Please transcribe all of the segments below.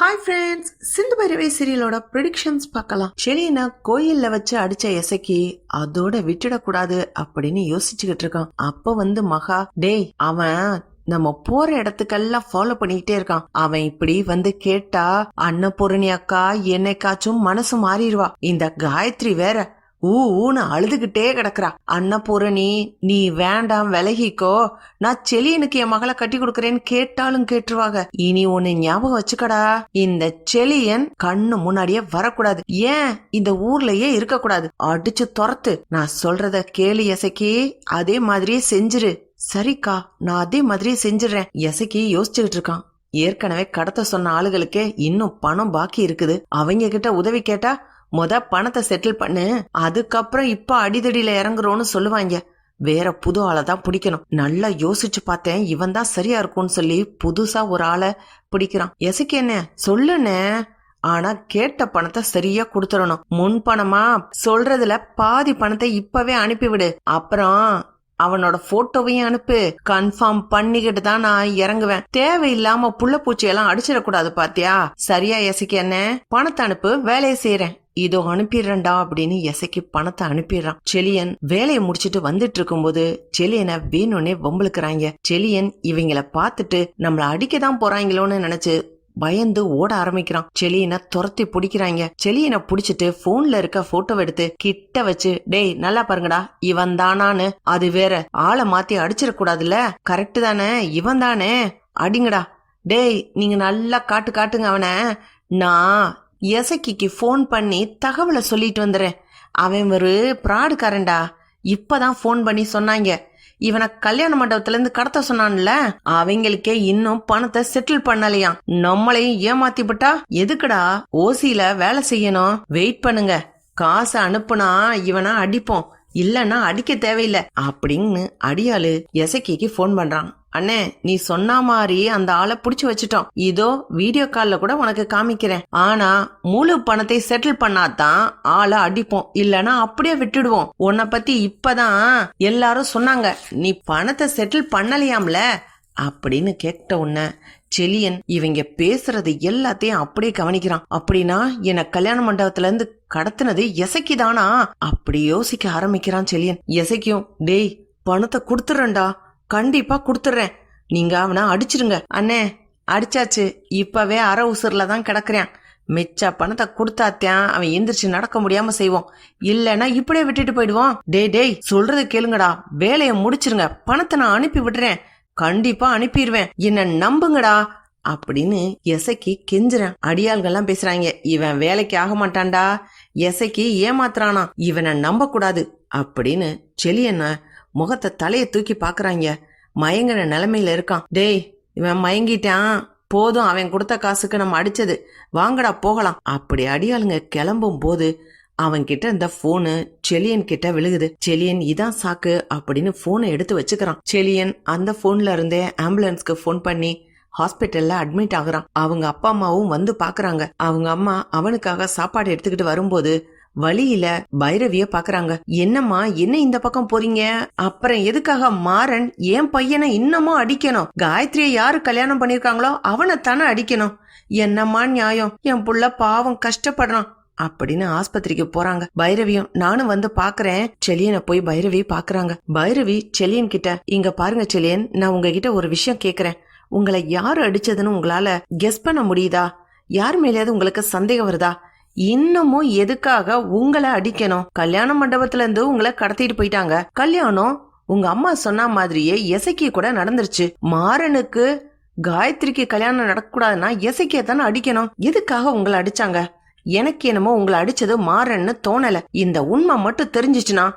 Hi friends, Sindhu Bhairavi சீரியலோட predictions பார்க்கலாம். செலியனை கோயில்ல வச்சு அடிச்ச இசைக்கு அதோட விட்டுடக்கூடாது அப்படின்னு யோசிச்சுக்கிட்டு இருக்கான். அப்ப மகா, டேய் அவன் நம்ம போற இடத்துக்கெல்லாம் ஃபாலோ பண்ணிக்கிட்டே இருக்கான். அவன் இப்படி கேட்டா அன்னபூரணி அக்கா என்னைக்காச்சும் மனசு மாறிடுவா. இந்த காயத்ரி வேற ஊன்னு அழுதுகிட்டே கிடக்குறா. அன்னபூரணி நீ வேண்டாம் விலகிக்கோ, நான் செலியனுக்கு என் மகளை கட்டி கொடுக்கறேன்னு கேட்டாலும் கேட்டுருவாங்க. இனி ஒன்னு ஞாபகம் வச்சுக்கடா, இந்த செலியன் கண்ணு முன்னாடியே வரக்கூடாது, ஏன் இந்த ஊர்லயே இருக்க கூடாது, அடிச்சு துரத்து. நான் சொல்றத கேளு இசைக்கு, அதே மாதிரியே செஞ்சிரு. சரிக்கா, நான் அதே மாதிரியே செஞ்சிடறேன். இசைக்கு யோசிச்சுக்கிட்டு இருக்கான். ஏற்கனவே கடத்த சொன்ன ஆளுகளுக்கே இன்னும் பணம் பாக்கி இருக்குது. அவங்க கிட்ட உதவி கேட்டா பணத்தை செட்டில் பண்ணு, அதுக்கப்புறம் இப்ப அடிதடியில இறங்குறோன்னு சொல்லுவாங்க. வேற புது ஆளை தான் பிடிக்கணும். நல்லா யோசிச்சு பார்த்தேன், இவன் தான் சரியா இருக்கும்னு சொல்லி புதுசா ஒரு ஆளை பிடிக்கிறான். எசைக்கு என்ன சொல்லுன்னு, ஆனா கேட்ட பணத்தை சரியா கொடுத்துடணும். முன் பணமா சொல்றதுல பாதி பணத்தை இப்பவே அனுப்பிவிடு. அப்புறம் அவனோட போட்டோவையும் அனுப்பு. கன்ஃபார்ம் பண்ணிக்கிட்டு தான் நான் இறங்குவேன். தேவையில்லாம புள்ள பூச்சியெல்லாம் அடிச்சிடக்கூடாது. பாத்தியா? சரியா எசைக்கு என்ன, பணத்தை அனுப்பு, வேலையை செய்யறேன். இதோ அனுப்பிடுறா அப்படின்னு எசைக்கு பணத்தை அனுப்பிடுறான். செலியன் வேலையை முடிச்சிட்டு வந்துட்டு இருக்கும் போது செலியனை வேணும்னே வம்பளுக்குறாங்க. செலியன் இவங்கள பாத்துட்டு நம்மள அடிக்கதான் போறாங்களோன்னு நினைச்சு பயந்து ஓட ஆரம்பிக்கிறான். செலியனை துரத்தி பிடிக்கிறாங்க. செலியனை பிடிச்சிட்டு போன்ல இருக்க போட்டோ எடுத்து கிட்ட வச்சு, டேய் நல்லா பாருங்கடா, இவன் தானான்னு. அது வேற, ஆளை மாத்தி அடிச்சிடக்கூடாதுல்ல, கரெக்ட் தானே, இவன் தானே, அடிங்கடா. டேய் நீங்க நல்லா காட்டுங்க அவனை. நான் எசக்கிக்கு போன் பண்ணி தகவலை சொல்லிட்டு வந்துடுறேன். அவன் ஒரு பிராடுக்காரன்டா. இப்பதான் போன் பண்ணி சொன்னாங்க, இவனை கல்யாண மண்டபத்துல இருந்து கடத்த சொன்னான்ல, அவங்களுக்கே இன்னும் பணத்தை செட்டில் பண்ணலையாம். நம்மளையும் ஏமாத்தி விட்டா எதுக்குடா ஓசியில வேலை செய்யணும். வெயிட் பண்ணுங்க, காசை அனுப்புனா இவனா அடிப்போம், இல்லன்னா அடிக்க தேவையில்லை அப்படின்னு அடியாளு எசக்கிக்கு போன் பண்றான். அண்ணே, நீ சொன்ன மாதிரி அந்த ஆளை புடிச்சு வச்சுட்டோம். இதோ வீடியோ கால்ல கூட உனக்கு காமிக்கிறேன். ஆனா முழு பணத்தை செட்டில் பண்ணாதான் ஆளை அடிப்போம், இல்லனா அப்படியே விட்டுடுவோம். உன்னை பத்தி இப்பதான் எல்லாரும் சொன்னாங்க, நீ பணத்தை செட்டில் பண்ணலையாம்ல அப்படின்னு கேட்ட உடனே செலியன் இவங்க பேசுறது எல்லாத்தையும் அப்படியே கவனிக்கிறான். அப்படின்னா என்ன கல்யாண மண்டபத்துல இருந்து கடத்தினது எசக்கிதானா அப்படி யோசிக்க ஆரம்பிக்கிறான் செலியன். எசக்கியும், டேய் பணத்தை குடுத்துறேன்டா, கண்டிப்பா குடுத்துறேன், நீங்க அவனை அடிச்சிருங்க. அண்ணே அடிச்சாச்சு, இப்பவே அரை உசுர்ல தான் கிடக்குறான். மிச்ச பணத்தை கொடுத்தாத்தான் அவன் எந்திரிச்சு நடக்க முடியாம செய்வோம், இல்லன்னா இப்படியே விட்டுட்டு போயிடுவான். டேய் சொல்றது கேளுங்கடா, வேலையை முடிச்சிருங்க, பணத்தை நான் அனுப்பி விடுறேன், கண்டிப்பா அனுப்பிடுவேன், என்ன நம்புங்கடா அப்படின்னு எசைக்கு கெஞ்சுறேன். அடியாள்கள்லாம் பேசுறாங்க, இவன் வேலைக்கு ஆக மாட்டான்டா, எசைக்கு ஏமாத்துறானா, இவனை நம்ப கூடாது அப்படின்னு செலியன முகத்தை தலையை தூக்கி பாக்குறாங்க. மயங்கின நிலைமையில இருக்கான். டேய் இவன் மயங்கிட்டான், போதும் அவன் கொடுத்த காசுக்கு நம்ம அடிச்சது, வாங்கடா போகலாம். அப்படி அடியாளுங்க கிளம்பும் போது அவன் கிட்ட இந்த போனு செலியன் கிட்ட விழுகுது. செலியன் இதான் சாக்கு அப்படின்னு போனை எடுத்து வச்சுக்கிறான். செலியன் அந்த போன்ல இருந்தே ஆம்புலன்ஸ்க்கு போன் பண்ணி ஹாஸ்பிட்டல்ல அட்மிட் ஆகுறான். அவங்க அப்பா அம்மாவும் வந்து பாக்குறாங்க. அவங்க அம்மா அவனுக்காக சாப்பாடு எடுத்துக்கிட்டு வரும்போது வழியில பைரவிய பாக்குறாங்க. என்னம்மா, என்ன இந்த பக்கம் போறீங்க? அப்புறம் எதுக்காக மாறன் என் பையனை இன்னமும் அடிக்கணும்? காயத்ரியை யாரு கல்யாணம் பண்ணிருக்காங்களோ அவனைத்தானே அடிக்கணும். என்னம்மா நியாயம்? என் புள்ள பாவம் கஷ்டப்படுறான் அப்படின்னு ஆஸ்பத்திரிக்கு போறாங்க. பைரவியும் நானும் வந்து பாக்குறேன். செலியனை போய் பைரவி பாக்குறாங்க. பைரவி செலியன் கிட்ட, இங்க பாருங்க செலியன், நான் உங்ககிட்ட ஒரு விஷயம் கேக்குறேன். உங்களை யாரு அடிச்சதுன்னு உங்களால கெஸ் பண்ண முடியுதா? யார் மேலேயாவது உங்களுக்கு சந்தேகம் வருதா? இன்னமும் எதுக்காக உங்களை அடிக்கணும்? கல்யாண மண்டபத்துல இருந்து உங்களை கடத்திட்டு போயிட்டாங்க. கல்யாணம் உங்க அம்மா சொன்ன மாதிரியே எசைக்கு கூட நடந்துருச்சு. மாறனுக்கு காயத்ரிக்கு கல்யாணம் நடக்கூடாதுன்னா எசைக்கிய தானே அடிக்கணும். எதுக்காக உங்களை அடிச்சாங்க? எனக்கு என்னமோ உங்களை அடிச்சது மாறன்னு தோணல. இந்த உண்மை மட்டும் தெரிஞ்சிச்சுன்னா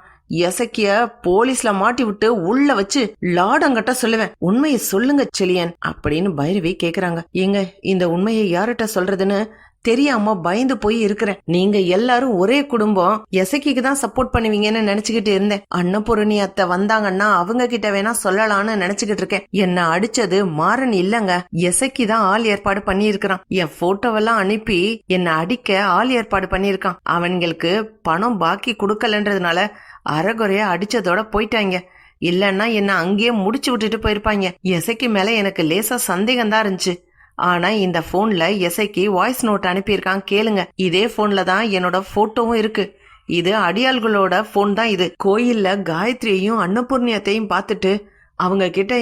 எசக்கிய போலீஸ்ல மாட்டி விட்டு உள்ள வச்சு லாடங்கட்ட சொல்லுவேன். உண்மையை சொல்லுங்க செலியன் அப்படின்னு பைரவி கேக்குறாங்க. ஏங்க, இந்த உண்மையை யார்கிட்ட சொல்றதுன்னு தெரியாம பயந்து போய் இருக்கிறேன். நீங்க எல்லாரும் ஒரே குடும்பம், எசக்கிக்கு தான் சப்போர்ட் பண்ணுவீங்கன்னு நினைச்சுக்கிட்டு இருந்தேன். அன்னபூரணி அத்தை வந்தாங்கன்னா அவங்க கிட்ட வேணா சொல்லலாம்னு நினைச்சுக்கிட்டு இருக்கேன். என்ன அடிச்சது மாறன் இல்லங்க, எசக்கி தான் ஆள் ஏற்பாடு பண்ணி இருக்கிறான். என் போட்டோவெல்லாம் அனுப்பி என்ன அடிக்க ஆள் ஏற்பாடு பண்ணிருக்கான். அவங்களுக்கு பணம் பாக்கி கொடுக்கலன்றதுனால அரைகுறையா அடிச்சதோட போயிட்டாங்க. இல்லன்னா என்ன அங்கேயே முடிச்சு விட்டுட்டு போயிருப்பாங்க. எசக்கி மேல எனக்கு லேசா சந்தேகம் தான் இருந்துச்சு. ஆனா இந்த போன்ல எஸ்ஐக்கு வாய்ஸ் நோட் அனுப்பியிருக்கான் கேளுங்க. இதே போன்ல தான் என்னோட போட்டோவும் இருக்கு. இது அடியாள்களோட போன் தான். இது கோயில்ல காயத்ரியையும் அன்னபூர்ணியத்தையும் பார்த்துட்டு அவங்க கிட்ட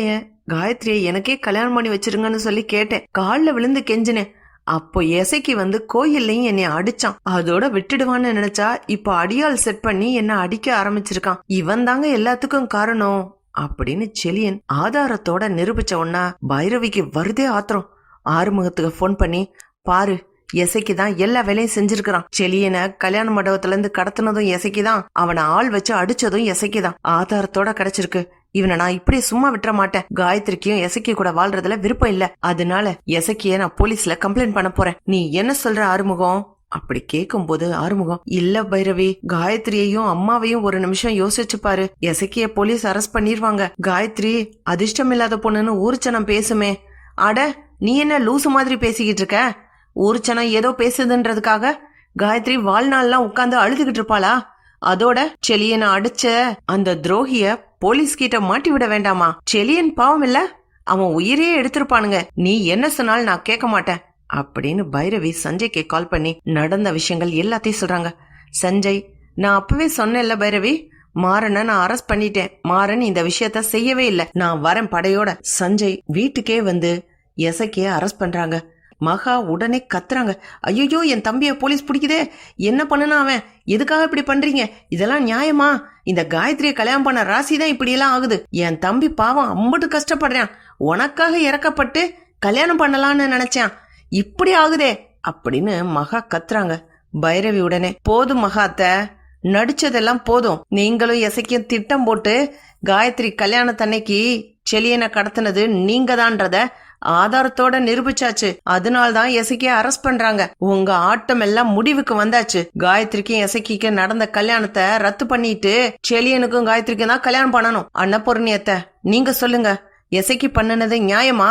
காயத்ரியை எனக்கே கல்யாணம் பண்ணி வச்சிருங்கன்னு சொல்லி கேட்டேன். காலில் விழுந்து கெஞ்சினேன். அப்போ எசைக்கு வந்து கோயில்லையும் என்னை அடிச்சான். அதோட விட்டுடுவான்னு நினைச்சா இப்ப அடியாள் செட் பண்ணி என்ன அடிக்க ஆரம்பிச்சிருக்கான். இவன் தாங்க எல்லாத்துக்கும் காரணம் அப்படின்னு செலியன் ஆதாரத்தோட நிரூபிச்ச உடனே பைரவிக்கு வருதே ஆத்திரம். ஆறுமுகத்துக்கு போன் பண்ணி, பாரு எசைக்கு தான் எல்லா வேலையும் செஞ்சிருக்கிறான். செலியனை கல்யாண மண்டபத்துல இருந்து கடத்தினதும் எசைக்கு தான், அவனை ஆள் வச்சு அடிச்சதும் எசைக்கு தான். ஆதாரத்தோட கிடைச்சிருக்கு. இவனை நான் இப்படி சும்மா விட்டுற மாட்டேன். காயத்ரிக்கும் எசைக்கு கூட வாழ்றதுல விருப்பம் இல்ல. அதனால எசைக்கிய நான் போலீஸ்ல கம்ப்ளைண்ட் பண்ண போறேன். நீ என்ன சொல்ற ஆறுமுகம்? அப்படி கேட்கும் போது ஆறுமுகம், இல்ல பைரவி, காயத்ரியையும் அம்மாவையும் ஒரு நிமிஷம் யோசிச்சு பாரு. எசைக்கிய போலீஸ் அரெஸ்ட் பண்ணிருவாங்க. காயத்ரி அதிர்ஷ்டம் இல்லாத பொண்ணுன்னு ஊர்ச்சனம் பேசுமே. அட நீ என்ன லூசு மாதிரி பேசிக்கிட்டு இருக்க? ஊர்ச்சனம் ஏதோ பேசுதுன்றதுக்காக காயத்ரி வாழ்நாள்லாம் உட்கார்ந்து அழுதுகிட்டு இருப்பாளா? அதோட செலியனை அடிச்ச அந்த துரோகிய போலீஸ் கிட்ட மாட்டி விட வேண்டாமா? செலியன் பாவம் இல்ல, அவன் உயிரையே எடுத்திருப்பானுங்க. நீ என்ன சொன்னாலும் நான் கேட்க மாட்டேன் அப்படின்னு பைரவி சஞ்சய்க்கு கால் பண்ணி நடந்த விஷயங்கள் எல்லாத்தையும் சொல்றாங்க. சஞ்சய், நான் அப்பவே சொன்னேன்ல பைரவி, மாறனை நான் அரெஸ்ட் பண்ணிட்டேன். மாறன் இந்த விஷயத்த செய்யவே இல்லை. நான் வரேன் படையோட. சஞ்சய் வீட்டுக்கே வந்து எசைக்கே அரெஸ்ட் பண்றாங்க. மகா உடனே கத்துறாங்க, ஐயோ என் தம்பிய போலீஸ் பிடிக்குதே, என்ன பண்ணுனா அவன்? எதுக்காக இப்படி பண்றீங்க? இதெல்லாம் நியாயமா? இந்த காயத்ரிய கல்யாணம் பண்ண ராசிதான் இப்படி எல்லாம் ஆகுது. என் தம்பி பாவம் அம்பட்டு கஷ்டப்படுறான். உனக்காக இறக்கப்பட்டு கல்யாணம் பண்ணலான்னு நினைச்சான், இப்படி ஆகுதே அப்படின்னு மகா கத்துறாங்க. பைரவி உடனே, போதும் மகாத்த, நடிச்சதெல்லாம் போதும். நீங்களும் எசைக்கும் திட்டம் போட்டு காயத்ரி கல்யாணத்தன்னைக்கு செலியனை கடத்தினது நீங்க தான்றத ஆதாரத்தோட நிரூபிச்சாச்சு. அதனால்தான் எசைக்கிய அரெஸ்ட் பண்றாங்க. உங்க ஆட்டம் எல்லாம் முடிவுக்கு வந்தாச்சு. காயத்ரிக்கும் எசைக்கு நடந்த கல்யாணத்தை ரத்து பண்ணிட்டு செலியனுக்கும் காயத்ரிக்கும் தான் கல்யாணம் பண்ணணும். அன்னபூர்ணியத்தை நீங்க சொல்லுங்க, எசைக்கு பண்ணுனது நியாயமா?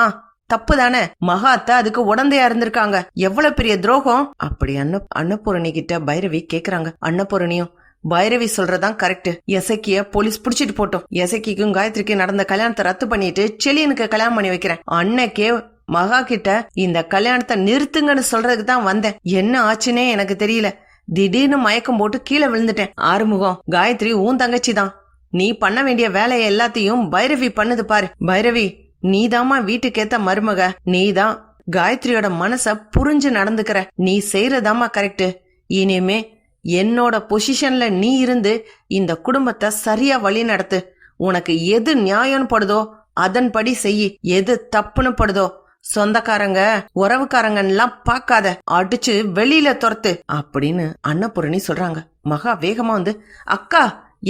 தப்பு தானே? மகாத்த அதுக்கு உடந்தையா இருந்திருக்காங்க. எவ்வளவு பெரிய துரோகம் அப்படி அன்னபூரணி கிட்ட பைரவி கேக்குறாங்க. அன்னபூரணியும், பைரவி சொல்றதான் கரெக்ட். எசைக்கிய போலீஸ் புடிச்சிட்டு போட்டோம். எசைக்கும் காயத்ரிக்கும் நடந்த கல்யாணத்தை ரத்து பண்ணிட்டு செலியனுக்கு கல்யாணம் பண்ணி வைக்கிறேன். அன்னைக்கே மகா கிட்ட இந்த கல்யாணத்தை நிறுத்துங்கன்னு சொல்றதுக்கு தான் வந்தேன். என்ன ஆச்சுன்னே எனக்கு தெரியல. திடீர்னு மயக்கம் போட்டு கீழே விழுந்துட்டேன். ஆறுமுகம், காயத்ரி உன் தங்கச்சி தான். நீ பண்ண வேண்டிய வேலையை எல்லாத்தையும் பைரவி பண்ணுது பாரு. பைரவி, நீதாமா வீட்டுக்கேத்த மருமக. நீதான் காயத்ரியோட மனச புரிஞ்சு நடந்துக்கிற. நீ செய்யறதாமா கரெக்ட். இனிமே என்னோட பொசிஷன்ல நீ இருந்து இந்த குடும்பத்தை சரியா வழி நடத்து. உனக்கு எது நியாயம் படுதோ அதன்படி செய். எது தப்புன்னு படுதோ சொந்தக்காரங்க உறவுக்காரங்கலாம் பார்க்காத, அடிச்சு வெளியில துரத்து அப்படின்னு அன்னபூரணி சொல்றாங்க. மகா வேகமா வந்து, அக்கா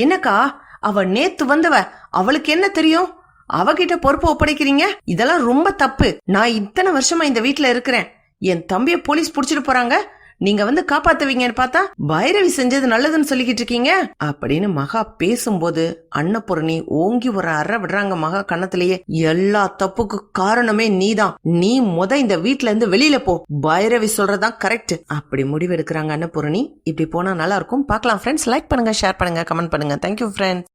என்னக்கா, அவ நேத்து வந்தவ, அவளுக்கு என்ன தெரியும்? அவகிட்ட பொறுப்பு ஒப்படைக்கிறீங்க? இதெல்லாம் ரொம்ப தப்பு. நான் இத்தனை வருஷமா இந்த வீட்டுல இருக்கிறேன். என் தம்பிய போலீஸ் புடிச்சிட்டு போறாங்க. நீங்க வந்து காப்பாத்துவீங்கன்னு பார்த்தா பைரவி செஞ்சது நல்லதுன்னு சொல்லிக்கிட்டு இருக்கீங்க அப்படின்னு மகா பேசும்போது அன்னபூரணி ஓங்கி ஒரு அற விடுறாங்க மகா கண்ணத்திலேயே. எல்லா தப்புக்கு காரணமே நீதான். நீ இந்த வீட்டுல இருந்து வெளியில போ. பைரவி சொல்றதான் கரெக்ட் அப்படி முடிவு எடுக்கிறாங்க அன்னபூரணி. இப்படி போனா நல்லா இருக்கும். பார்க்கலாம் ஃப்ரெண்ட்ஸ். லைக் பண்ணுங்க, ஷேர் பண்ணுங்க, கமெண்ட் பண்ணுங்க. Thank you friends.